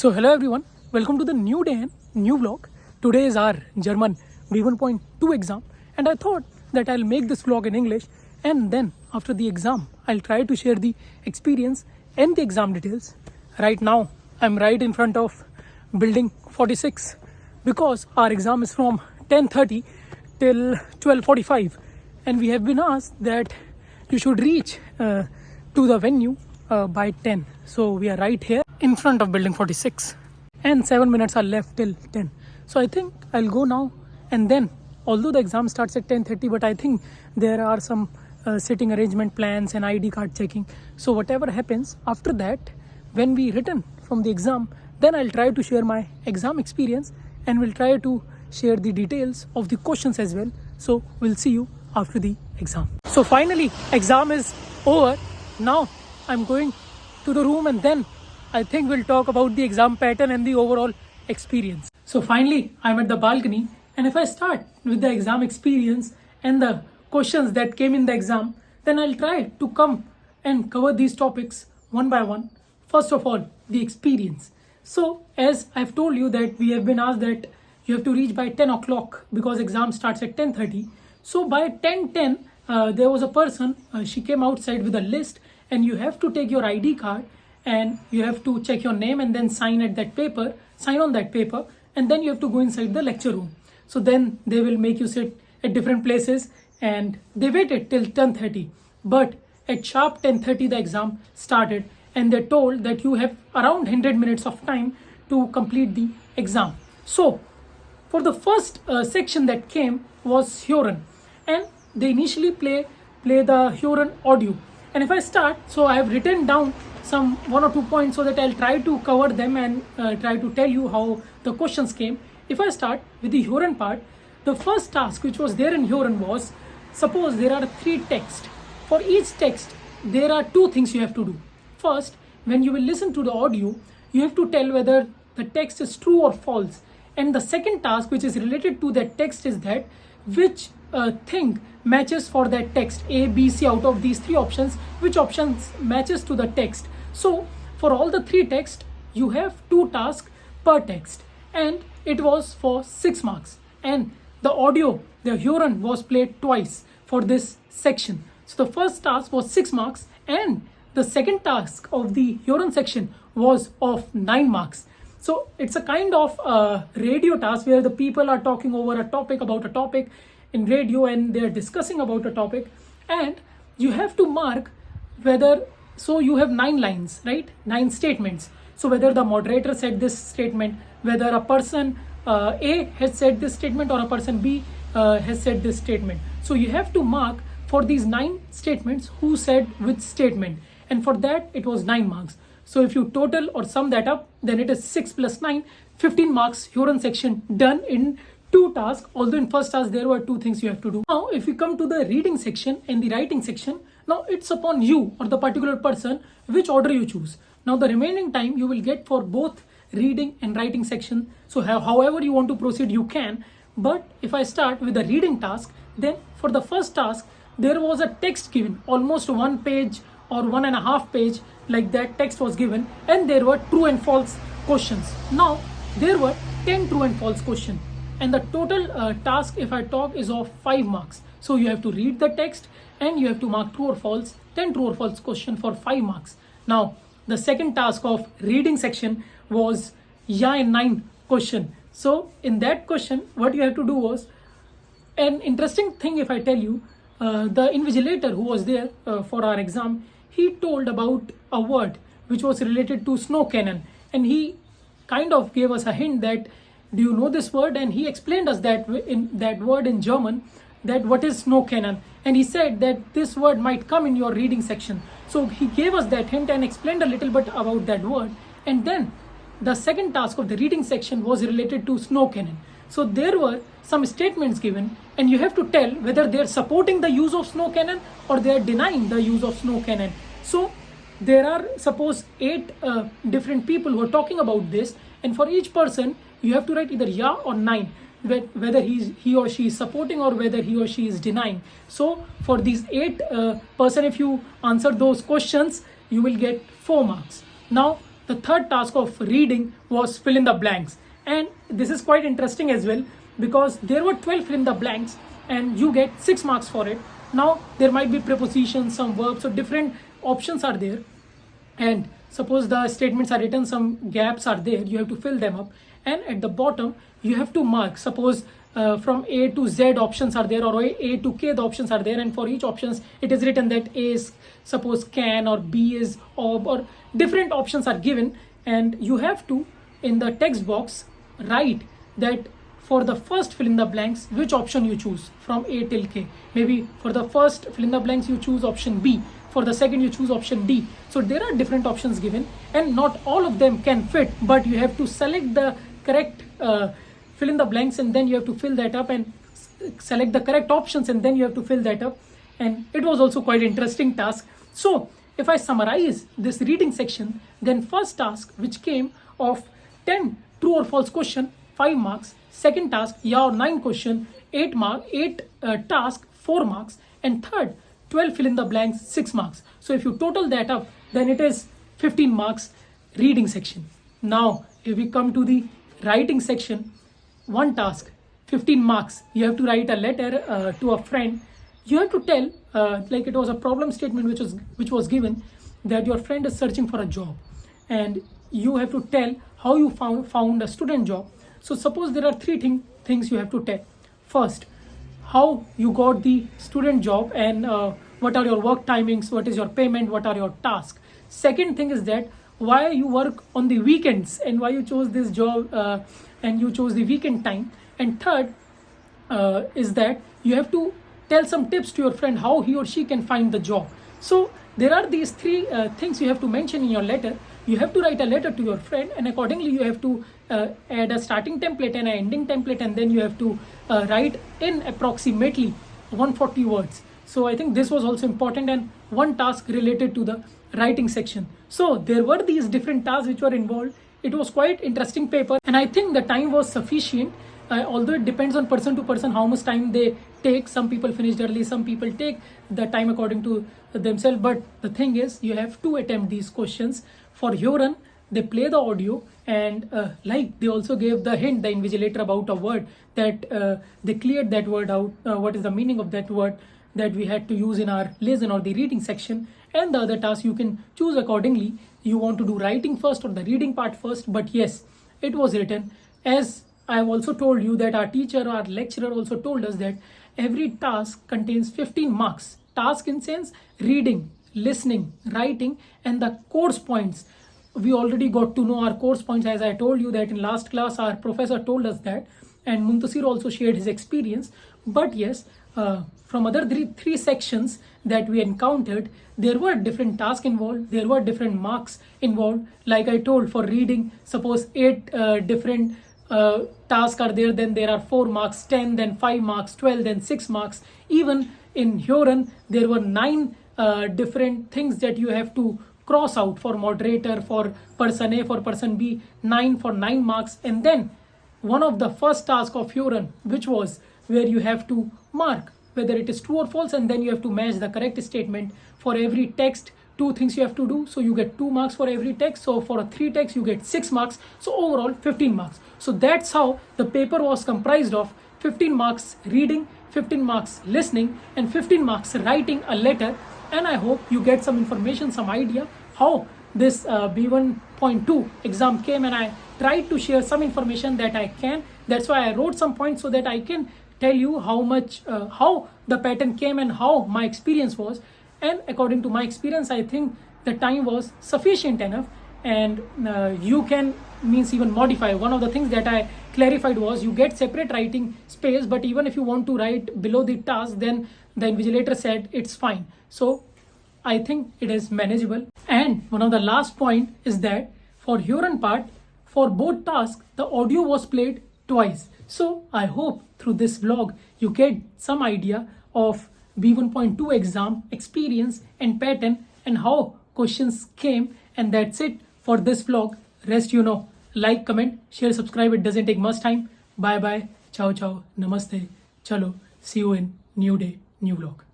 So hello everyone, welcome to the new day and new vlog. Today is our German B1.2 exam and I thought that I'll make this vlog in English and then after the exam I'll try to share the experience and the exam details. Right now I'm right in front of building 46 because our exam is from 10:30 till 12:45 and we have been asked that you should reach to the venue by 10. So we are right here in front of building 46 and 7 minutes are left till 10. So I think I'll go now and then although the exam starts at 10:30 but I think there are some sitting arrangement plans and ID card checking. So whatever happens after that, when we return from the exam, then I'll try to share my exam experience and we'll try to share the details of the questions as well. So we'll see you after the exam. So finally exam is over. Now I'm going to the room and then I think we'll talk about the exam pattern and the overall experience. So finally I'm at the balcony and if I start with the exam experience and the questions that came in the exam, then I'll try to come and cover these topics one by one. First of all, the experience. So as I've told you that we have been asked that you have to reach by 10 o'clock because exam starts at 10:30. So by 10:10, there was a person, she came outside with a list and you have to take your ID card and you have to check your name and then sign on that paper and then you have to go inside the lecture room. So then they will make you sit at different places and they waited till 10:30. But at sharp 10:30 the exam started and they told that you have around 100 minutes of time to complete the exam. So for the first section that came was Huron and they initially play the Huron audio. And if I start, so I have written down some 1 or 2 points so that I'll try to cover them and try to tell you how the questions came. If I start with the Huron part, the first task which was there in Huron was, suppose there are 3 texts. For each text, there are 2 things you have to do. First, when you will listen to the audio, you have to tell whether the text is true or false. And the second task which is related to that text is that which thing matches for that text, A, B, C, out of these 3 options, which options matches to the text. So for all the 3 texts, you have 2 tasks per text and it was for 6 marks. And the audio, the Huron was played twice for this section. So the first task was 6 marks and the second task of the Huron section was of 9 marks. So it's a kind of radio task where the people are talking over a topic about a topic in radio and they're discussing about a topic and you have to mark whether, so you have 9 lines, right? 9 statements. So whether the moderator said this statement, whether a person A has said this statement or a person B has said this statement. So you have to mark for these 9 statements who said which statement and for that it was 9 marks. So if you total or sum that up, then it is 6 plus 9, 15 marks Huron section done in 2 tasks, although in first task there were 2 things you have to do. Now if we come to the reading section and the writing section, now it's upon you or the particular person which order you choose. Now the remaining time you will get for both reading and writing section. So however you want to proceed you can. But if I start with the reading task, then for the first task there was a text given, almost 1 page or 1.5 page, like that text was given and there were true and false questions. Now there were 10 true and false questions and the total task if I talk is of 5 marks. So you have to read the text and you have to mark true or false, 10 true or false question for 5 marks. Now the second task of reading section was yeah and 9 question. So in that question what you have to do was, an interesting thing if I tell you, the invigilator who was there for our exam, he told about a word which was related to snow cannon and he kind of gave us a hint that do you know this word, and he explained us that in that word in German, that what is snow cannon, and he said that this word might come in your reading section. So he gave us that hint and explained a little bit about that word. And then the second task of the reading section was related to snow cannon. So there were some statements given and you have to tell whether they are supporting the use of snow cannon or they are denying the use of snow cannon. So there are suppose 8 different people who are talking about this and for each person you have to write either yeah or 9, whether he or she is supporting or whether he or she is denying. So for these 8 person, if you answer those questions you will get 4 marks. Now the third task of reading was fill in the blanks. And this is quite interesting as well, because there were 12 fill in the blanks and you get 6 marks for it. Now there might be prepositions, some verbs, so different options are there. And suppose the statements are written, some gaps are there, you have to fill them up. And at the bottom you have to mark, suppose from A to Z options are there, or A to K the options are there, and for each options it is written that A is suppose can, or B is ob, or different options are given. And you have to, in the text box, write that for the first fill in the blanks which option you choose from A till K. Maybe for the first fill in the blanks you choose option B, for the second you choose option D. So there are different options given, and not all of them can fit, but you have to select the correct fill in the blanks, and then you have to fill that up, and select the correct options, and then you have to fill that up. And it was also quite interesting task. So if I summarize this reading section, then first task, which came of 10 true or false question, 5 marks. Second task, yeah or nine question, 8 task, 4 marks. And third, 12 fill in the blanks, 6 marks. So if you total that up, then it is 15 marks reading section. Now if we come to the writing section, one task, 15 marks. You have to write a letter to a friend. You have to tell, like it was a problem statement which was given, that your friend is searching for a job, and you have to tell how you found a student job. So suppose there are 3 things you have to tell. First, how you got the student job, and what are your work timings, what is your payment, what are your tasks. Second thing is that why you work on the weekends, and why you chose this job and you chose the weekend time. And third is that you have to tell some tips to your friend how he or she can find the job. So there are these 3 things you have to mention in your letter. You have to write a letter to your friend, and accordingly you have to add a starting template and an ending template, and then you have to write in approximately 140 words. So I think this was also important, and one task related to the writing section. So there were these different tasks which were involved. It was quite interesting paper, and I think the time was sufficient. Although it depends on person to person how much time they take. Some people finished early, some people take the time according to themselves. But the thing is, you have to attempt these questions. For Huron, they play the audio, and like they also gave the hint, the invigilator, about a word that they cleared that word out. What is the meaning of that word that we had to use in our lesson or the reading section. And the other task you can choose accordingly. You want to do writing first or the reading part first. But yes, it was written. As I have also told you that our teacher, our lecturer also told us that every task contains 15 marks. Task in sense, reading, listening, writing, and the course points. We already got to know our course points, as I told you that in last class our professor told us that, and Muntasir also shared his experience. But yes, from other three sections that we encountered, there were different tasks involved, there were different marks involved. Like I told, for reading, suppose 8 different tasks are there, then there are 4 marks, 10, then 5 marks, 12, then 6 marks. Even in Huron, there were 9 different things that you have to cross out. For moderator, for person A, for person B, 9 for 9 marks. And then one of the first tasks of Huron, which was where you have to mark whether it is true or false, and then you have to match the correct statement. For every text, 2 things you have to do, so you get 2 marks for every text. So for 3 texts you get 6 marks, so overall 15 marks. So that's how the paper was comprised of 15 marks reading, 15 marks listening, and 15 marks writing a letter. And I hope you get some information, some idea how this B1.2 exam came, and I tried to share some information that I can. That's why I wrote some points so that I can tell you how the pattern came and how my experience was. And according to my experience, I think the time was sufficient enough, and you can even modify. One of the things that I clarified was you get separate writing space, but even if you want to write below the task, then the invigilator said it's fine. So I think it is manageable. And one of the last point is that for Huron part, for both tasks, the audio was played twice. So I hope through this vlog you get some idea of B1.2 exam experience and pattern and how questions came. And that's it for this vlog. Rest you know. Like, comment, share, subscribe. It doesn't take much time. Bye bye. Ciao ciao. Namaste. Chalo. See you in new day, new vlog.